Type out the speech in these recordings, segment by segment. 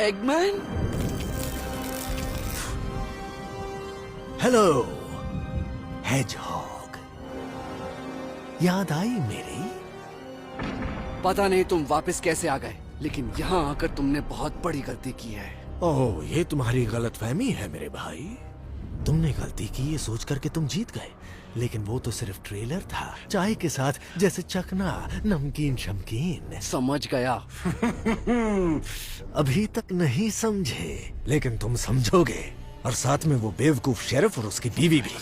एगमैन। Hello hedgehog, याद आई मेरी? पता नहीं तुम वापस कैसे आ गए, लेकिन यहाँ आकर तुमने बहुत बड़ी गलती की है। ओह, ये तुम्हारी गलतफहमी है मेरे भाई। तुमने गलती की ये सोच करके तुम जीत गए, लेकिन वो तो सिर्फ ट्रेलर था, चाय के साथ जैसे चखना, नमकीन शमकीन। समझ गया। अभी तक नहीं समझे, लेकिन तुम समझोगे, और साथ में वो बेवकूफ शेरिफ और उसकी बीवी भी,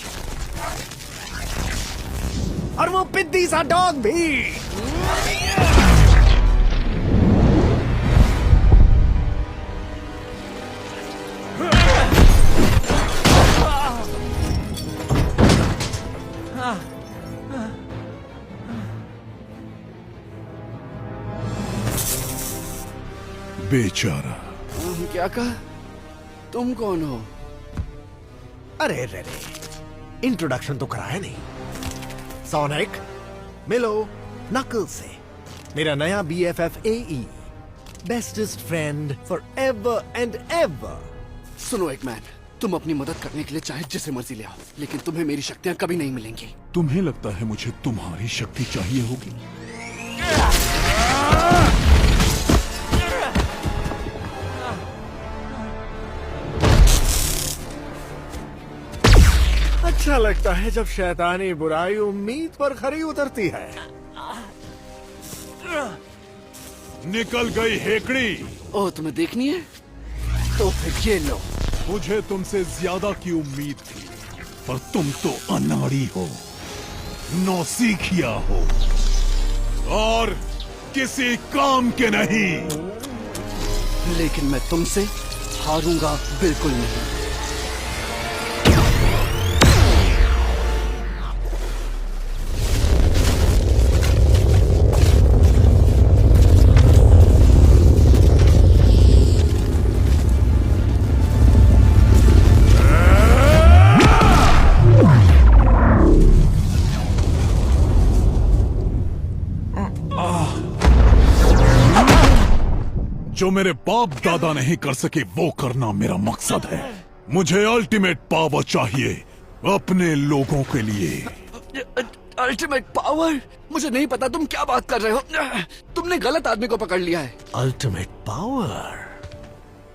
और वो पिद्दी सा डॉग भी। बेचारा। क्या कहा? तुम कौन हो? अरे रे रे, इंट्रोडक्शन तो कराया नहीं। सोनिक, मिलो नकल से, मेरा नया BFF AE, bestest friend for ever and ever. सुनो एगमैन, तुम अपनी मदद करने के लिए चाहे जिसे मर्जी ले आओ, लेकिन तुम्हें मेरी शक्तियां कभी नहीं मिलेंगी। तुम्हें लगता है मुझे तुम्हारी शक्ति चाहिए होगी? अच्छा लगता है जब शैतानी बुराई उम्मीद पर खरी उतरती है। निकल गई हेकड़ी। ओह, तुम्हें देखनी है? तो फिर ये लो। मुझे तुमसे ज्यादा की उम्मीद थी, पर तुम तो अनाड़ी हो, नौसिखिया हो, और किसी काम के नहीं। लेकिन मैं तुमसे हारूंगा बिल्कुल नहीं। जो मेरे बाप दादा नहीं कर सके वो करना मेरा मकसद है। मुझे अल्टीमेट पावर चाहिए अपने लोगों के लिए। Ultimate power? मुझे नहीं पता तुम क्या बात कर रहे हो। तुमने गलत आदमी को पकड़ लिया है। Ultimate power?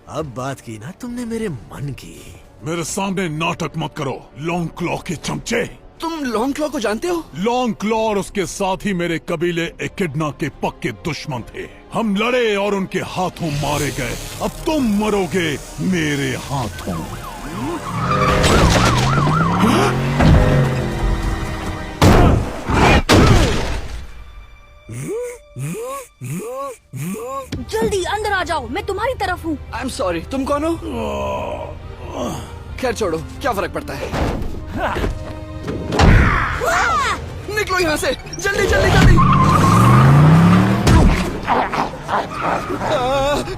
अब बात की ना तुमने मेरे मन की। मेरे सामने नाटक मत करो, लॉन्ग क्लॉ के चमचे। तुम लॉन्ग क्लॉ को जानते हो? लॉन्ग क्लॉ और उसके साथी मेरे कबीले एकिडना के पक्के दुश्मन थे। हम लड़े और उनके हाथों मारे गए। अब तुम मरोगे मेरे हाथों। जल्दी अंदर आ जाओ, मैं तुम्हारी तरफ हूँ। आई एम सॉरी, तुम कौन हो? खैर छोड़ो, क्या फर्क पड़ता है। निकलो यहाँ से, जल्दी जल्दी जल्दी।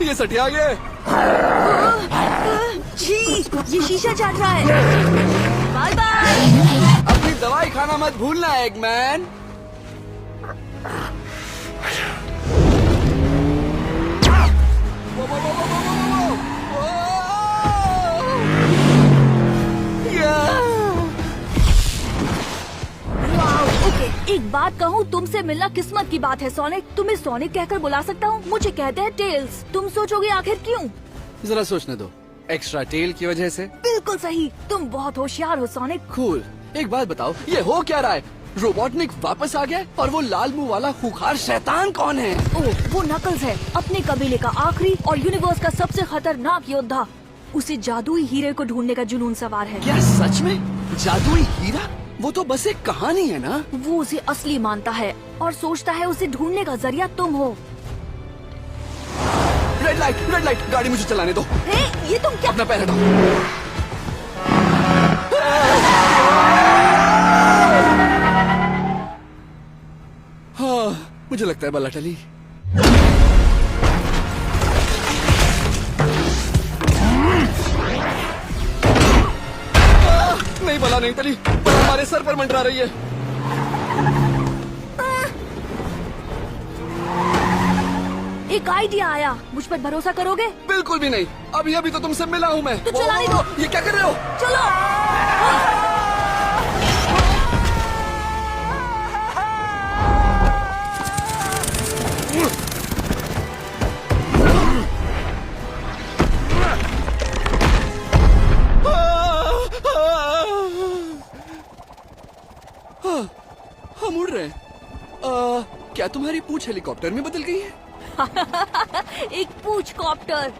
ये सटिया गया। जी, ये शीशा चाट रहा है। Bye bye. अपनी दवाई खाना मत भूलना एगमैन। एक बात कहूँ, तुमसे मिलना किस्मत की बात है सोनिक। तुम्हें सोनिक कहकर बुला सकता हूँ? मुझे कहते हैं टेल्स। तुम सोचोगे आखिर क्यों? जरा सोचने दो। एक्स्ट्रा टेल की वजह से? बिल्कुल सही, तुम बहुत होशियार हो सोनिक। कूल। एक बात बताओ, ये हो क्या रहा है? रोबोटनिक वापस आ गया, और वो लाल मुंह वाला खूंखार शैतान कौन है? ओह, वो नकल्स है, अपने कबीले का आखिरी और यूनिवर्स का सबसे खतरनाक योद्धा। उसे जादुई हीरे को ढूंढने का जुनून सवार है। क्या सच में? जादुई हीरा? वो तो बस एक कहानी है ना? वो उसे असली मानता है और सोचता है उसे ढूंढने का जरिया तुम हो। रेड लाइट, गाड़ी मुझे चलाने दो। हे, ये तुम क्या? अपना पैर हटाओ। हाँ, मुझे लगता है बल्ला टली। नहीं, बला नहीं टली, बला हमारे सर पर मंडरा रही है। एक आइडिया आया, मुझ पर भरोसा करोगे? बिल्कुल भी नहीं, अभी अभी तो तुमसे मिला हूँ मैं। तो चलाने दो। ये क्या कर रहे हो? चलो। हम उड़ रहे हैं। क्या तुम्हारी पूंछ हेलीकॉप्टर में बदल गई है? एक पूछ कॉप्टर।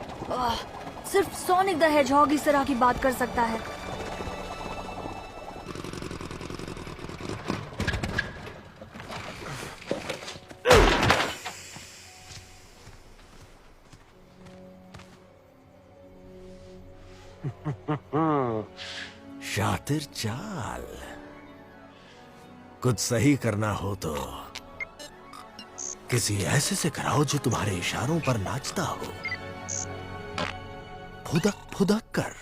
सिर्फ सोनिक द हेजहॉग इस तरह की बात कर सकता है। शातिर चाल। कुछ सही करना हो तो किसी ऐसे से कराओ जो तुम्हारे इशारों पर नाचता हो, फुदक फुदक कर।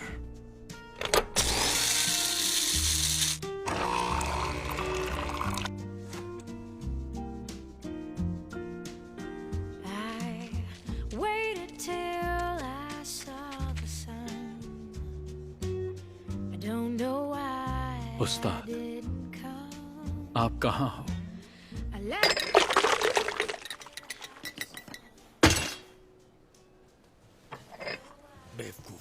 I waited till I saw the sun. I don't know why Ustad. I didn't come. आप कहाँ हो? I left. बेवकूफ।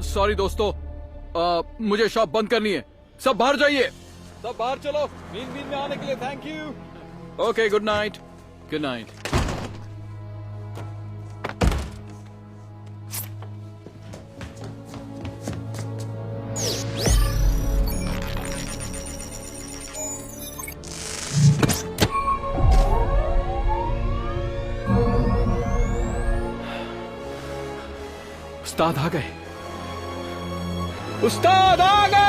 सॉरी दोस्तों, मुझे शॉप बंद करनी है। सब बाहर जाइए, सब बाहर चलो। नींद में आने के लिए thank you. Okay, good night, good night. उस्ताद आ गए, उस्ताद आ गए।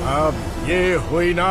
अब ये हुई ना